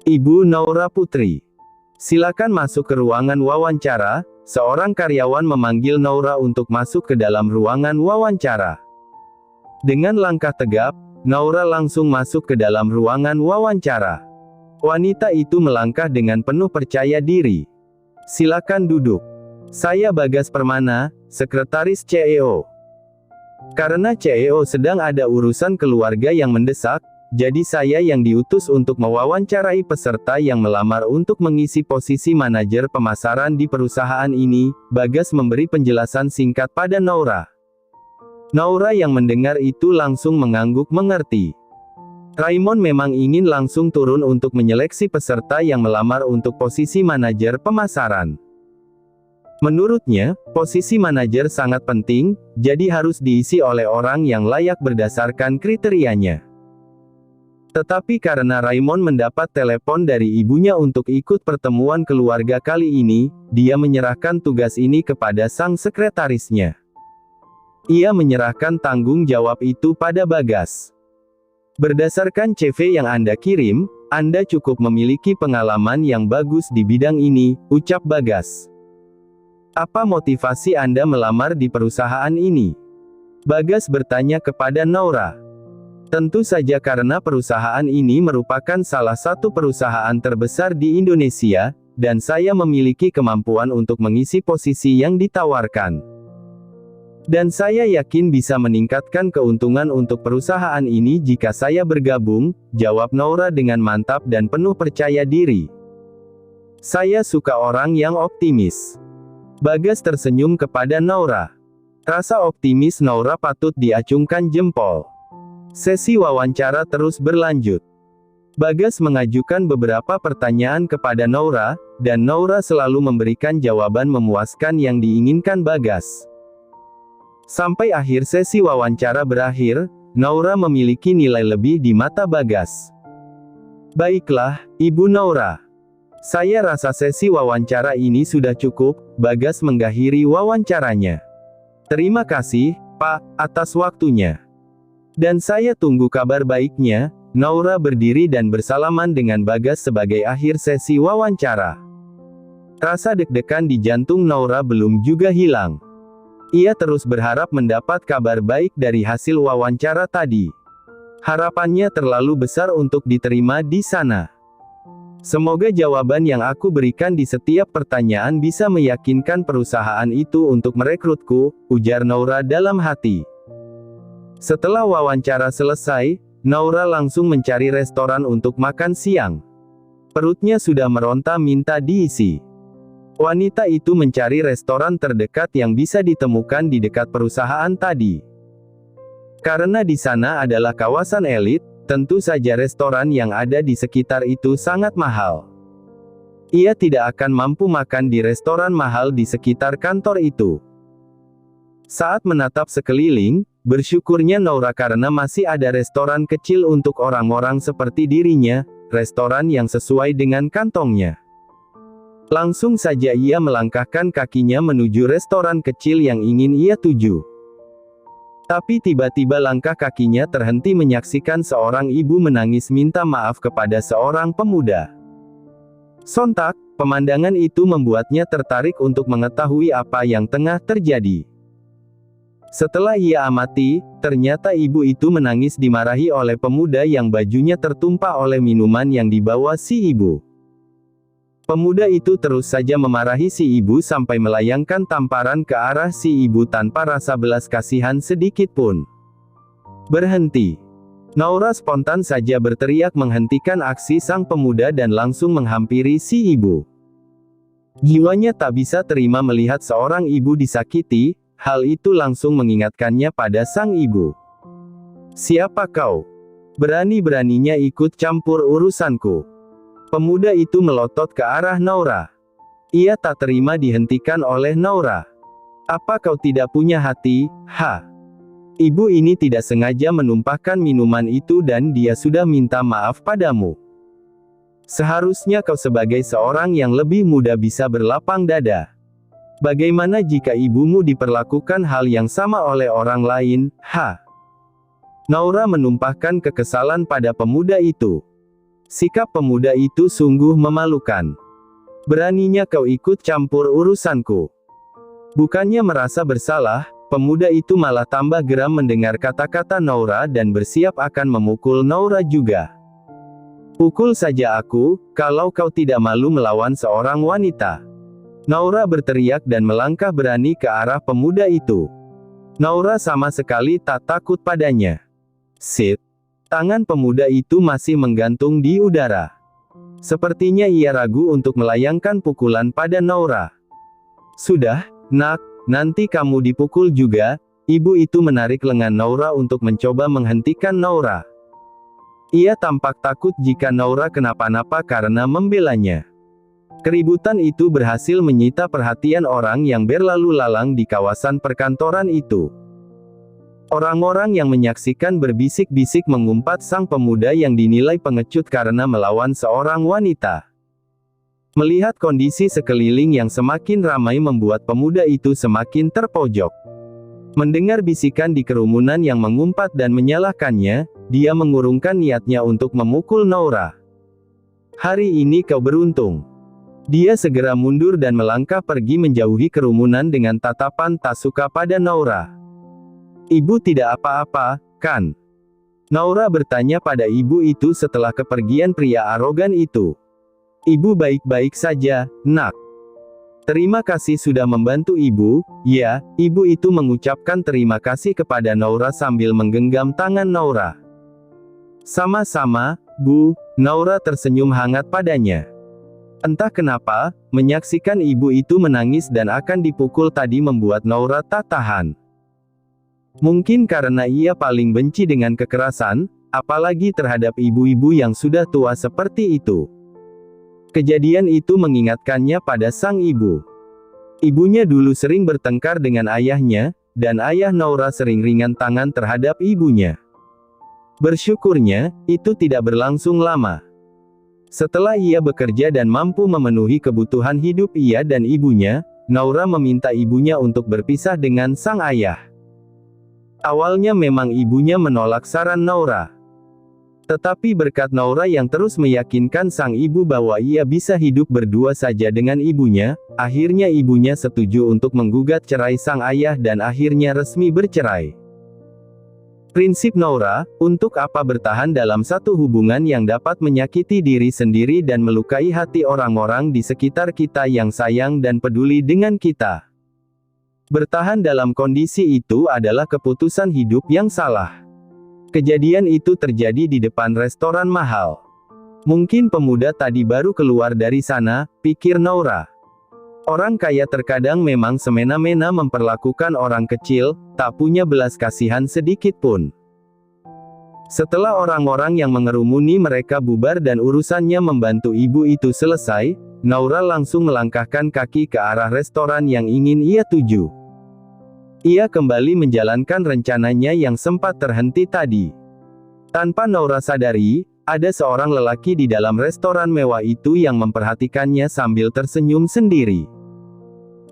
Ibu Naura Putri. Silakan masuk ke ruangan wawancara. Seorang karyawan memanggil Naura untuk masuk ke dalam ruangan wawancara. Dengan langkah tegap, Naura langsung masuk ke dalam ruangan wawancara. Wanita itu melangkah dengan penuh percaya diri. Silakan duduk. Saya Bagas Permana, Sekretaris CEO. Karena CEO sedang ada urusan keluarga yang mendesak, jadi saya yang diutus untuk mewawancarai peserta yang melamar untuk mengisi posisi manajer pemasaran di perusahaan ini. Bagas memberi penjelasan singkat pada Naura. Naura yang mendengar itu langsung mengangguk mengerti. Raymond memang ingin langsung turun untuk menyeleksi peserta yang melamar untuk posisi manajer pemasaran. Menurutnya, posisi manajer sangat penting, jadi harus diisi oleh orang yang layak berdasarkan kriterianya. Tetapi karena Raymond mendapat telepon dari ibunya untuk ikut pertemuan keluarga kali ini, dia menyerahkan tugas ini kepada sang sekretarisnya. Ia menyerahkan tanggung jawab itu pada Bagas. Berdasarkan CV yang Anda kirim, Anda cukup memiliki pengalaman yang bagus di bidang ini, ucap Bagas. Apa motivasi Anda melamar di perusahaan ini? Bagas bertanya kepada Naura. Tentu saja karena perusahaan ini merupakan salah satu perusahaan terbesar di Indonesia, dan saya memiliki kemampuan untuk mengisi posisi yang ditawarkan. Dan saya yakin bisa meningkatkan keuntungan untuk perusahaan ini jika saya bergabung, jawab Naura dengan mantap dan penuh percaya diri. Saya suka orang yang optimis. Bagas tersenyum kepada Naura. Rasa optimis Naura patut diacungkan jempol. Sesi wawancara terus berlanjut. Bagas mengajukan beberapa pertanyaan kepada Naura, dan Naura selalu memberikan jawaban memuaskan yang diinginkan Bagas. Sampai akhir sesi wawancara berakhir, Naura memiliki nilai lebih di mata Bagas. Baiklah, Ibu Naura. Saya rasa sesi wawancara ini sudah cukup. Bagas mengakhiri wawancaranya. Terima kasih, Pak, atas waktunya. Dan saya tunggu kabar baiknya. Naura berdiri dan bersalaman dengan Bagas sebagai akhir sesi wawancara. Rasa deg-degan di jantung Naura belum juga hilang. Ia terus berharap mendapat kabar baik dari hasil wawancara tadi. Harapannya terlalu besar untuk diterima di sana. Semoga jawaban yang aku berikan di setiap pertanyaan bisa meyakinkan perusahaan itu untuk merekrutku, ujar Naura dalam hati. Setelah wawancara selesai, Naura langsung mencari restoran untuk makan siang. Perutnya sudah meronta minta diisi. Wanita itu mencari restoran terdekat yang bisa ditemukan di dekat perusahaan tadi. Karena di sana adalah kawasan elit, tentu saja restoran yang ada di sekitar itu sangat mahal. Ia tidak akan mampu makan di restoran mahal di sekitar kantor itu. Saat menatap sekeliling, bersyukurnya Naura karena masih ada restoran kecil untuk orang-orang seperti dirinya, restoran yang sesuai dengan kantongnya. Langsung saja ia melangkahkan kakinya menuju restoran kecil yang ingin ia tuju. Tapi tiba-tiba langkah kakinya terhenti menyaksikan seorang ibu menangis minta maaf kepada seorang pemuda. Sontak, pemandangan itu membuatnya tertarik untuk mengetahui apa yang tengah terjadi. Setelah ia amati, ternyata ibu itu menangis dimarahi oleh pemuda yang bajunya tertumpah oleh minuman yang dibawa si ibu. Pemuda itu terus saja memarahi si ibu sampai melayangkan tamparan ke arah si ibu tanpa rasa belas kasihan sedikit pun. Berhenti. Naura spontan saja berteriak menghentikan aksi sang pemuda dan langsung menghampiri si ibu. Jiwanya tak bisa terima melihat seorang ibu disakiti. Hal itu langsung mengingatkannya pada sang ibu. Siapa kau? Berani-beraninya ikut campur urusanku. Pemuda itu melotot ke arah Naura. Ia tak terima dihentikan oleh Naura. Apa kau tidak punya hati, ha? Ibu ini tidak sengaja menumpahkan minuman itu dan dia sudah minta maaf padamu. Seharusnya kau sebagai seorang yang lebih muda bisa berlapang dada. Bagaimana jika ibumu diperlakukan hal yang sama oleh orang lain, ha? Naura menumpahkan kekesalan pada pemuda itu. Sikap pemuda itu sungguh memalukan. Beraninya kau ikut campur urusanku. Bukannya merasa bersalah, pemuda itu malah tambah geram mendengar kata-kata Naura dan bersiap akan memukul Naura juga. Pukul saja aku, kalau kau tidak malu melawan seorang wanita. Naura berteriak dan melangkah berani ke arah pemuda itu. Naura sama sekali tak takut padanya. Sit. Tangan pemuda itu masih menggantung di udara. Sepertinya ia ragu untuk melayangkan pukulan pada Naura. Sudah, nak, nanti kamu dipukul juga. Ibu itu menarik lengan Naura untuk mencoba menghentikan Naura. Ia tampak takut jika Naura kenapa-napa karena membelanya. Keributan itu berhasil menyita perhatian orang yang berlalu lalang di kawasan perkantoran itu. Orang-orang yang menyaksikan berbisik-bisik mengumpat sang pemuda yang dinilai pengecut karena melawan seorang wanita. Melihat kondisi sekeliling yang semakin ramai membuat pemuda itu semakin terpojok. Mendengar bisikan di kerumunan yang mengumpat dan menyalahkannya, dia mengurungkan niatnya untuk memukul Naura. Hari ini kau beruntung. Dia segera mundur dan melangkah pergi menjauhi kerumunan dengan tatapan tak suka pada Naura. Ibu tidak apa-apa, kan? Naura bertanya pada ibu itu setelah kepergian pria arogan itu. Ibu baik-baik saja, nak. Terima kasih sudah membantu ibu. Ya, ibu itu mengucapkan terima kasih kepada Naura sambil menggenggam tangan Naura. Sama-sama, Bu. Naura tersenyum hangat padanya. Entah kenapa, menyaksikan ibu itu menangis dan akan dipukul tadi membuat Naura tak tahan. Mungkin karena ia paling benci dengan kekerasan, apalagi terhadap ibu-ibu yang sudah tua seperti itu. Kejadian itu mengingatkannya pada sang ibu. Ibunya dulu sering bertengkar dengan ayahnya, dan ayah Naura sering ringan tangan terhadap ibunya. Bersyukurnya, itu tidak berlangsung lama. Setelah ia bekerja dan mampu memenuhi kebutuhan hidup ia dan ibunya, Naura meminta ibunya untuk berpisah dengan sang ayah. Awalnya memang ibunya menolak saran Naura. Tetapi berkat Naura yang terus meyakinkan sang ibu bahwa ia bisa hidup berdua saja dengan ibunya, akhirnya ibunya setuju untuk menggugat cerai sang ayah dan akhirnya resmi bercerai. Prinsip Naura, untuk apa bertahan dalam satu hubungan yang dapat menyakiti diri sendiri dan melukai hati orang-orang di sekitar kita yang sayang dan peduli dengan kita. Bertahan dalam kondisi itu adalah keputusan hidup yang salah. Kejadian itu terjadi di depan restoran mahal. Mungkin pemuda tadi baru keluar dari sana, pikir Naura. Orang kaya terkadang memang semena-mena memperlakukan orang kecil, tak punya belas kasihan sedikit pun. Setelah orang-orang yang mengerumuni mereka bubar dan urusannya membantu ibu itu selesai, Naura langsung melangkahkan kaki ke arah restoran yang ingin ia tuju. Ia kembali menjalankan rencananya yang sempat terhenti tadi. Tanpa Naura sadari, ada seorang lelaki di dalam restoran mewah itu yang memperhatikannya sambil tersenyum sendiri.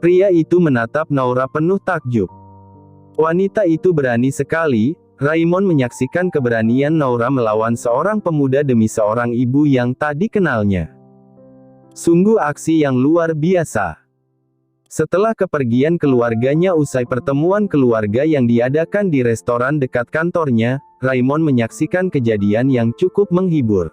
Pria itu menatap Naura penuh takjub. Wanita itu berani sekali. Raimon menyaksikan keberanian Naura melawan seorang pemuda demi seorang ibu yang tak dikenalnya. Sungguh aksi yang luar biasa. Setelah kepergian keluarganya usai pertemuan keluarga yang diadakan di restoran dekat kantornya, Raimon menyaksikan kejadian yang cukup menghibur.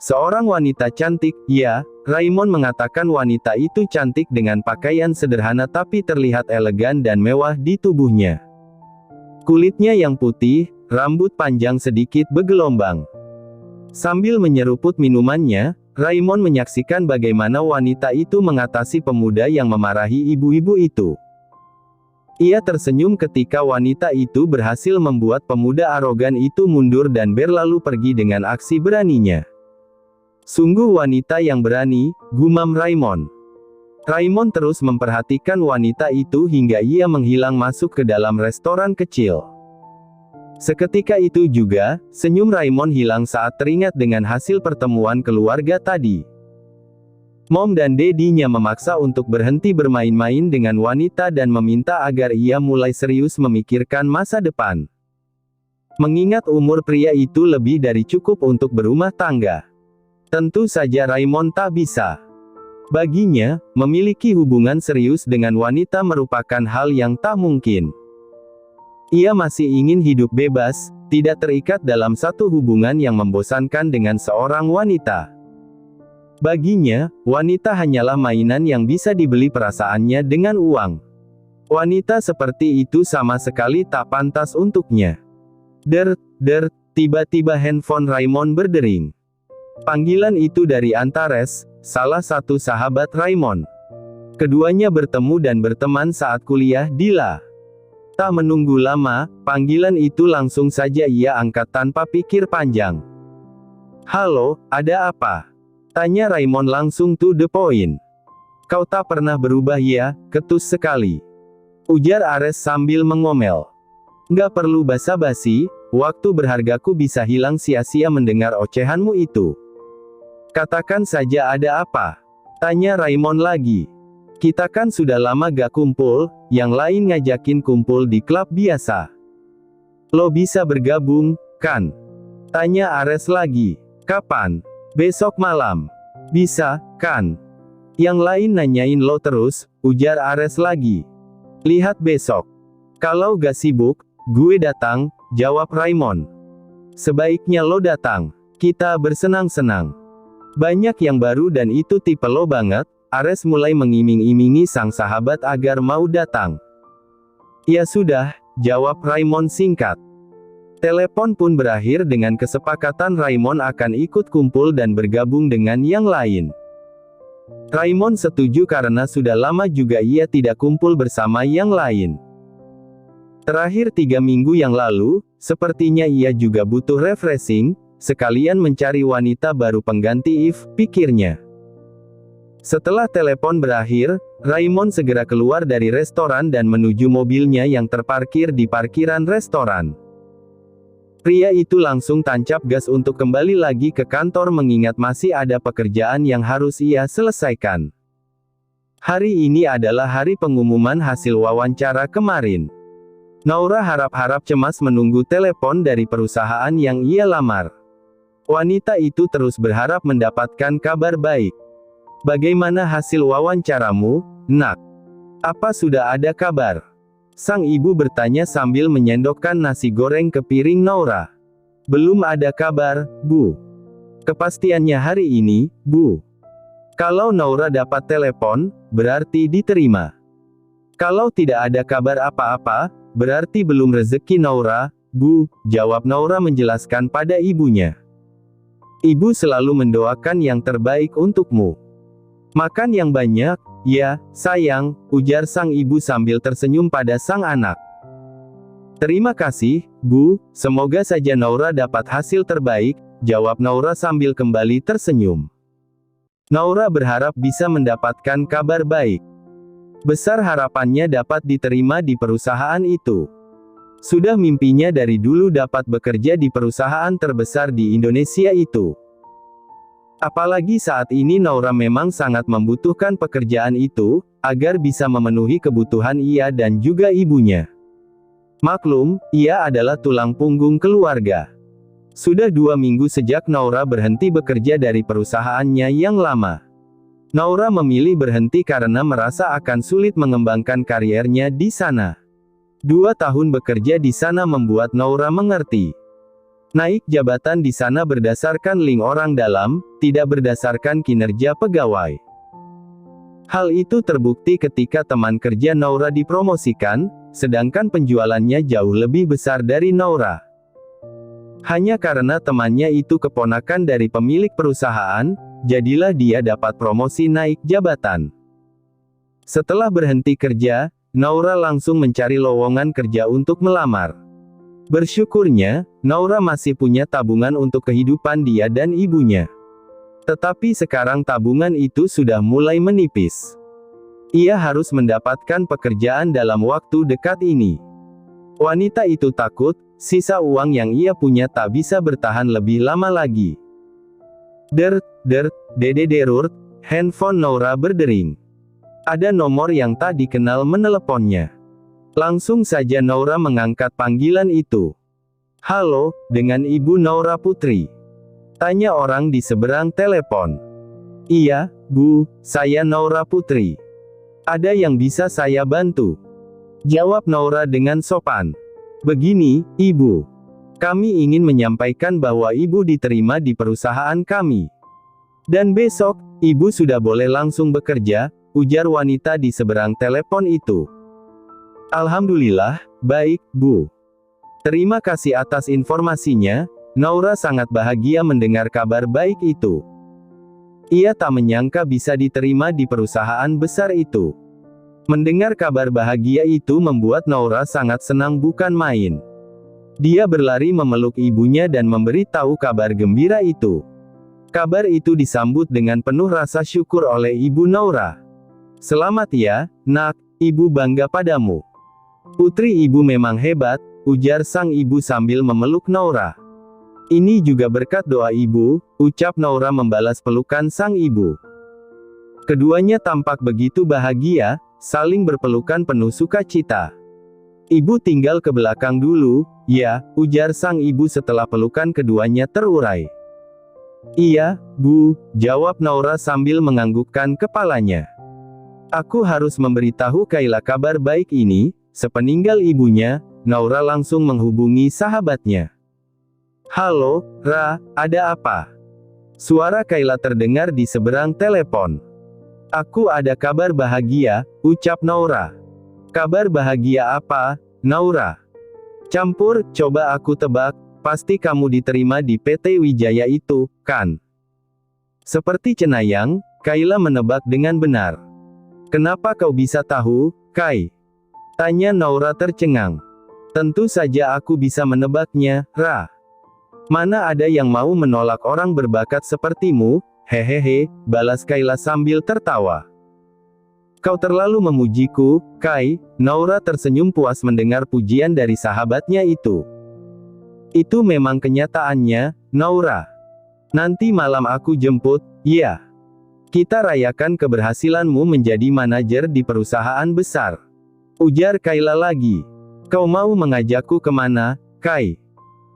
Seorang wanita cantik, ya, Raimon mengatakan wanita itu cantik dengan pakaian sederhana tapi terlihat elegan dan mewah di tubuhnya. Kulitnya yang putih, rambut panjang sedikit bergelombang. Sambil menyeruput minumannya, Raimon menyaksikan bagaimana wanita itu mengatasi pemuda yang memarahi ibu-ibu itu. Ia tersenyum ketika wanita itu berhasil membuat pemuda arogan itu mundur dan berlalu pergi dengan aksi beraninya. Sungguh wanita yang berani, gumam Raimon. Raimon terus memperhatikan wanita itu hingga ia menghilang masuk ke dalam restoran kecil. Seketika itu juga, senyum Raimon hilang saat teringat dengan hasil pertemuan keluarga tadi. Mom dan dedinya memaksa untuk berhenti bermain-main dengan wanita dan meminta agar ia mulai serius memikirkan masa depan. Mengingat umur pria itu lebih dari cukup untuk berumah tangga. Tentu saja Raymond tak bisa. Baginya, memiliki hubungan serius dengan wanita merupakan hal yang tak mungkin. Ia masih ingin hidup bebas, tidak terikat dalam satu hubungan yang membosankan dengan seorang wanita. Baginya, wanita hanyalah mainan yang bisa dibeli perasaannya dengan uang. Wanita seperti itu sama sekali tak pantas untuknya. Tiba-tiba handphone Raymond berdering. Panggilan itu dari Antares, salah satu sahabat Raymond. Keduanya bertemu dan berteman saat kuliah di La. Tak menunggu lama, panggilan itu langsung saja ia angkat tanpa pikir panjang. "Halo, ada apa?" tanya Raymond langsung to the point. "Kau tak pernah berubah ya, ketus sekali," ujar Ares sambil mengomel. "Nggak perlu basa-basi, waktu berhargaku bisa hilang sia-sia mendengar ocehanmu itu. Katakan saja ada apa?" tanya Raymond lagi. "Kita kan sudah lama gak kumpul, yang lain ngajakin kumpul di klub biasa. Lo bisa bergabung, kan?" tanya Ares lagi. "Kapan?" "Besok malam." "Bisa, kan?" Yang lain nanyain lo terus, ujar Ares lagi. "Lihat besok. Kalau gak sibuk, gue datang," jawab Raymond. "Sebaiknya lo datang. Kita bersenang-senang. Banyak yang baru dan itu tipe lo banget." Ares mulai mengiming-imingi sang sahabat agar mau datang. "Ya sudah," jawab Raymond singkat. Telepon pun berakhir dengan kesepakatan Raymond akan ikut kumpul dan bergabung dengan yang lain. Raymond setuju karena sudah lama juga ia tidak kumpul bersama yang lain. Terakhir 3 minggu yang lalu, sepertinya ia juga butuh refreshing, sekalian mencari wanita baru pengganti Eve, pikirnya. Setelah telepon berakhir, Raymond segera keluar dari restoran dan menuju mobilnya yang terparkir di parkiran restoran. Pria itu langsung tancap gas untuk kembali lagi ke kantor mengingat masih ada pekerjaan yang harus ia selesaikan. Hari ini adalah hari pengumuman hasil wawancara kemarin. Noura harap-harap cemas menunggu telepon dari perusahaan yang ia lamar. Wanita itu terus berharap mendapatkan kabar baik. "Bagaimana hasil wawancaramu, nak? Apa sudah ada kabar?" sang ibu bertanya sambil menyendokkan nasi goreng ke piring Noura. "Belum ada kabar, Bu. Kepastiannya hari ini, Bu." Kalau Noura dapat telepon, berarti diterima. Kalau tidak ada kabar apa-apa, berarti belum rezeki Noura, Bu, jawab Noura menjelaskan pada ibunya. "Ibu selalu mendoakan yang terbaik untukmu. Makan yang banyak, ya, sayang," ujar sang ibu sambil tersenyum pada sang anak. "Terima kasih, Bu, semoga saja Noura dapat hasil terbaik," jawab Noura sambil kembali tersenyum. Noura berharap bisa mendapatkan kabar baik. Besar harapannya dapat diterima di perusahaan itu. Sudah mimpinya dari dulu dapat bekerja di perusahaan terbesar di Indonesia itu. Apalagi saat ini Noura memang sangat membutuhkan pekerjaan itu, agar bisa memenuhi kebutuhan ia dan juga ibunya. Maklum, ia adalah tulang punggung keluarga. Sudah 2 minggu sejak Noura berhenti bekerja dari perusahaannya yang lama. Noura memilih berhenti karena merasa akan sulit mengembangkan kariernya di sana. 2 tahun bekerja di sana membuat Noura mengerti. Naik jabatan di sana berdasarkan link orang dalam, tidak berdasarkan kinerja pegawai. Hal itu terbukti ketika teman kerja Noura dipromosikan, sedangkan penjualannya jauh lebih besar dari Noura. Hanya karena temannya itu keponakan dari pemilik perusahaan, jadilah dia dapat promosi naik jabatan. Setelah berhenti kerja, Noura langsung mencari lowongan kerja untuk melamar. Bersyukurnya, Noura masih punya tabungan untuk kehidupan dia dan ibunya. Tetapi sekarang tabungan itu sudah mulai menipis. Ia harus mendapatkan pekerjaan dalam waktu dekat ini. Wanita itu takut, sisa uang yang ia punya tak bisa bertahan lebih lama lagi. Derut, handphone Noura berdering. Ada nomor yang tak dikenal meneleponnya. Langsung saja Noura mengangkat panggilan itu. Halo, dengan Ibu Naura Putri? Tanya orang di seberang telepon. Iya, Bu, saya Naura Putri. Ada yang bisa saya bantu? Jawab Naura dengan sopan. Begini, Ibu. Kami ingin menyampaikan bahwa Ibu diterima di perusahaan kami. Dan besok, Ibu sudah boleh langsung bekerja, ujar wanita di seberang telepon itu. Alhamdulillah, baik, Bu. Terima kasih atas informasinya. Naura sangat bahagia mendengar kabar baik itu. Ia tak menyangka bisa diterima di perusahaan besar itu. Mendengar kabar bahagia itu membuat Naura sangat senang bukan main. Dia berlari memeluk ibunya dan memberi tahu kabar gembira itu. Kabar itu disambut dengan penuh rasa syukur oleh Ibu Naura. Selamat ya, Nak, Ibu bangga padamu. Putri Ibu memang hebat, ujar sang ibu sambil memeluk Naura. Ini juga berkat doa Ibu, ucap Naura membalas pelukan sang ibu. Keduanya tampak begitu bahagia, saling berpelukan penuh sukacita. Ibu tinggal ke belakang dulu, ya, ujar sang ibu setelah pelukan keduanya terurai. Iya, Bu, jawab Naura sambil menganggukkan kepalanya. Aku harus memberitahu Kayla kabar baik ini. Sepeninggal ibunya, Naura langsung menghubungi sahabatnya. Halo, Ra, ada apa? Suara Kayla terdengar di seberang telepon. Aku ada kabar bahagia, ucap Naura. Kabar bahagia apa, Naura? Campur, coba aku tebak, pasti kamu diterima di PT Wijaya itu, kan? Seperti cenayang, Kayla menebak dengan benar. Kenapa kau bisa tahu, Kai? Tanya Naura tercengang. Tentu saja aku bisa menebaknya, Ra. Mana ada yang mau menolak orang berbakat sepertimu, hehehe, balas Kayla sambil tertawa. Kau terlalu memujiku, Kai. Naura tersenyum puas mendengar pujian dari sahabatnya itu. Itu memang kenyataannya, Naura. Nanti malam aku jemput, ya. Kita rayakan keberhasilanmu menjadi manajer di perusahaan besar. Ujar Kayla lagi. Kau mau mengajakku kemana, Kai?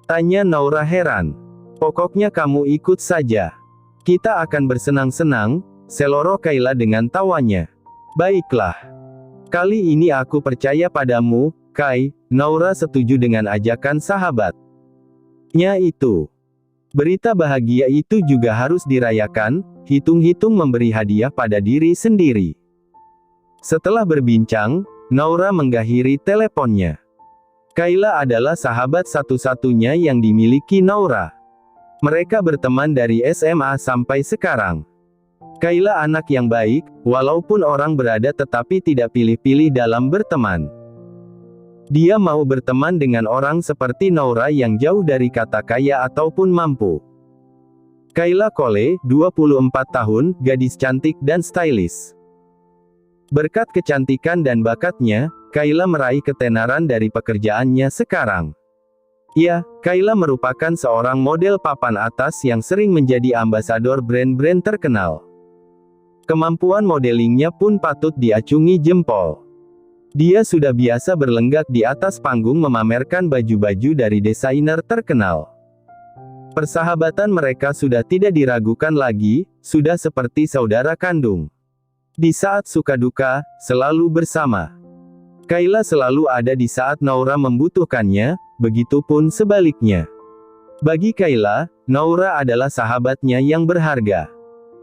Tanya Naura heran. Pokoknya kamu ikut saja. Kita akan bersenang-senang, seloroh Kayla dengan tawanya. Baiklah. Kali ini aku percaya padamu, Kai. Naura setuju dengan ajakan sahabatnya itu. Berita bahagia itu juga harus dirayakan, hitung-hitung memberi hadiah pada diri sendiri. Setelah berbincang, Naura mengakhiri teleponnya. Kayla adalah sahabat satu-satunya yang dimiliki Naura. Mereka berteman dari SMA sampai sekarang. Kayla anak yang baik, walaupun orang berada tetapi tidak pilih-pilih dalam berteman. Dia mau berteman dengan orang seperti Naura yang jauh dari kata kaya ataupun mampu. Kayla Cole, 24 tahun, gadis cantik dan stylish. Berkat kecantikan dan bakatnya, Kayla meraih ketenaran dari pekerjaannya sekarang. Ya, Kayla merupakan seorang model papan atas yang sering menjadi ambasador brand-brand terkenal. Kemampuan modelingnya pun patut diacungi jempol. Dia sudah biasa berlenggak di atas panggung memamerkan baju-baju dari desainer terkenal. Persahabatan mereka sudah tidak diragukan lagi, sudah seperti saudara kandung. Di saat suka duka, selalu bersama. Kayla selalu ada di saat Naura membutuhkannya, begitupun sebaliknya. Bagi Kayla, Naura adalah sahabatnya yang berharga.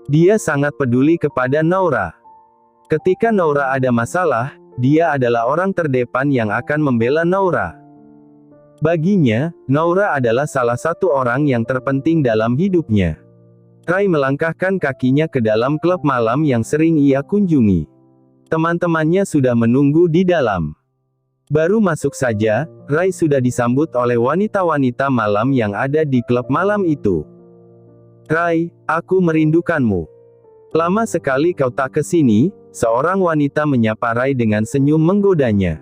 Dia sangat peduli kepada Naura. Ketika Naura ada masalah, dia adalah orang terdepan yang akan membela Naura. Baginya, Naura adalah salah satu orang yang terpenting dalam hidupnya. Rai melangkahkan kakinya ke dalam klub malam yang sering ia kunjungi. Teman-temannya sudah menunggu di dalam. Baru masuk saja, Rai sudah disambut oleh wanita-wanita malam yang ada di klub malam itu. Rai, aku merindukanmu. Lama sekali kau tak kesini, seorang wanita menyapa Rai dengan senyum menggodanya.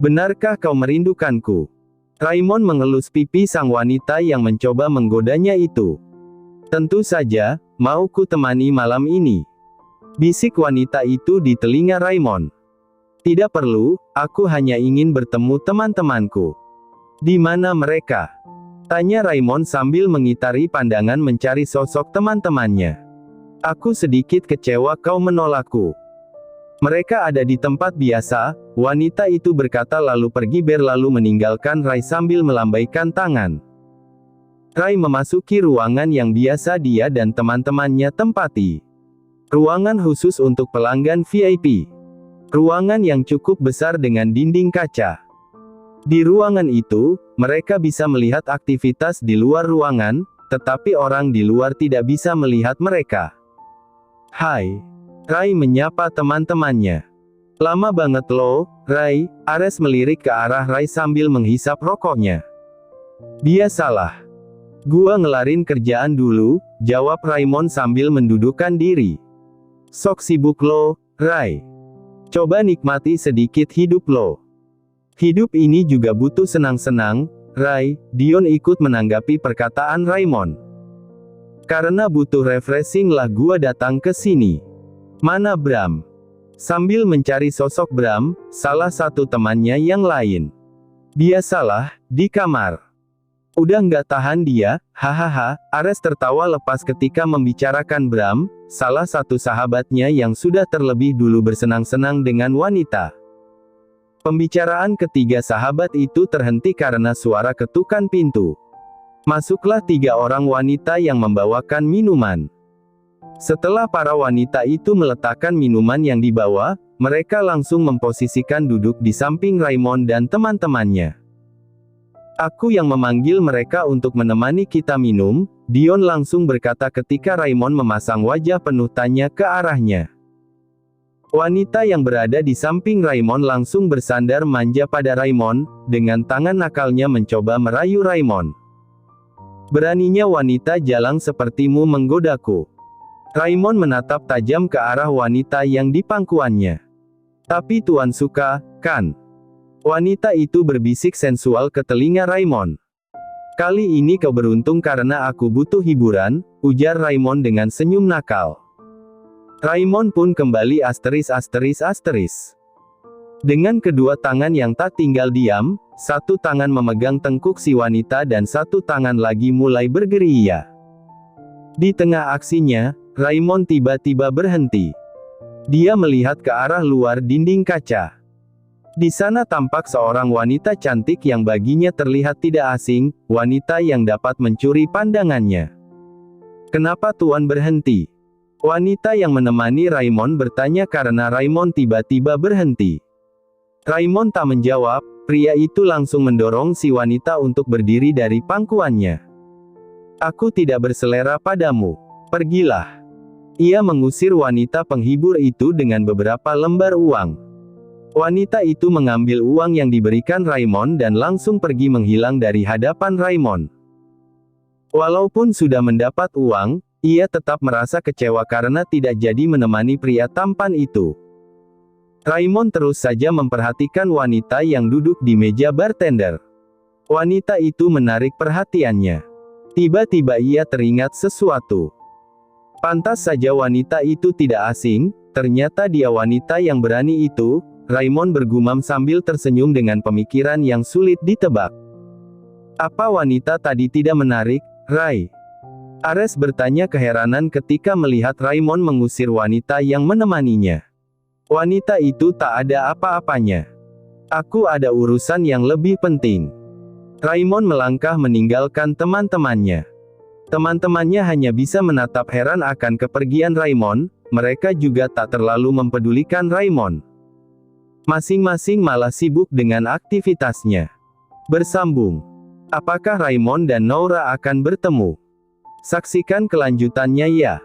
Benarkah kau merindukanku? Raymond mengelus pipi sang wanita yang mencoba menggodanya itu. Tentu saja, mau ku temani malam ini. Bisik wanita itu di telinga Raymond. Tidak perlu, aku hanya ingin bertemu teman-temanku. Di mana mereka? Tanya Raymond sambil mengitari pandangan mencari sosok teman-temannya. Aku sedikit kecewa kau menolakku. Mereka ada di tempat biasa, wanita itu berkata lalu pergi berlalu meninggalkan Ray sambil melambaikan tangan. Ray memasuki ruangan yang biasa dia dan teman-temannya tempati. Ruangan khusus untuk pelanggan VIP. Ruangan yang cukup besar dengan dinding kaca. Di ruangan itu, mereka bisa melihat aktivitas di luar ruangan, tetapi orang di luar tidak bisa melihat mereka. Hai. Ray menyapa teman-temannya. Lama banget loh, Ray. Ares melirik ke arah Ray sambil menghisap rokoknya. Dia salah. Gua ngelarin kerjaan dulu, jawab Raymond sambil mendudukkan diri. Sok sibuk lo, Ray. Coba nikmati sedikit hidup lo. Hidup ini juga butuh senang-senang, Ray. Dion ikut menanggapi perkataan Raymond. Karena butuh refreshing lah gua datang ke sini. Mana Bram? Sambil mencari sosok Bram, salah satu temannya yang lain. Biasalah, di kamar. Udah nggak tahan dia, hahaha. Ares tertawa lepas ketika membicarakan Bram, salah satu sahabatnya yang sudah terlebih dulu bersenang-senang dengan wanita. Pembicaraan ketiga sahabat itu terhenti karena suara ketukan pintu. Masuklah 3 orang wanita yang membawakan minuman. Setelah para wanita itu meletakkan minuman yang dibawa, mereka langsung memposisikan duduk di samping Raymond dan teman-temannya. Aku yang memanggil mereka untuk menemani kita minum, Dion langsung berkata ketika Raymond memasang wajah penuh tanya ke arahnya. Wanita yang berada di samping Raymond langsung bersandar manja pada Raymond, dengan tangan nakalnya mencoba merayu Raymond. Beraninya wanita jalang sepertimu menggodaku. Raymond menatap tajam ke arah wanita yang di pangkuannya. Tapi Tuan suka, kan? Wanita itu berbisik sensual ke telinga Raymond. Kali ini kau beruntung karena aku butuh hiburan, ujar Raymond dengan senyum nakal. Raymond pun kembali asteris. Dengan kedua tangan yang tak tinggal diam, satu tangan memegang tengkuk si wanita dan satu tangan lagi mulai bergerilya. Di tengah aksinya, Raymond tiba-tiba berhenti. Dia melihat ke arah luar dinding kaca. Di sana tampak seorang wanita cantik yang baginya terlihat tidak asing, wanita yang dapat mencuri pandangannya. Kenapa Tuan berhenti? Wanita yang menemani Raymond bertanya karena Raymond tiba-tiba berhenti. Raymond tak menjawab, pria itu langsung mendorong si wanita untuk berdiri dari pangkuannya. Aku tidak berselera padamu. Pergilah. Ia mengusir wanita penghibur itu dengan beberapa lembar uang. Wanita itu mengambil uang yang diberikan Raymond dan langsung pergi menghilang dari hadapan Raymond. Walaupun sudah mendapat uang, ia tetap merasa kecewa karena tidak jadi menemani pria tampan itu. Raymond terus saja memperhatikan wanita yang duduk di meja bartender. Wanita itu menarik perhatiannya. Tiba-tiba ia teringat sesuatu. Pantas saja wanita itu tidak asing, ternyata dia wanita yang berani itu, Raymond bergumam sambil tersenyum dengan pemikiran yang sulit ditebak. Apa wanita tadi tidak menarik, Ray? Ares bertanya keheranan ketika melihat Raymond mengusir wanita yang menemaninya. Wanita itu tak ada apa-apanya. Aku ada urusan yang lebih penting. Raymond melangkah meninggalkan teman-temannya. Teman-temannya hanya bisa menatap heran akan kepergian Raymond, mereka juga tak terlalu mempedulikan Raymond. Masing-masing malah sibuk dengan aktivitasnya. Bersambung. Apakah Raymond dan Noura akan bertemu? Saksikan kelanjutannya ya.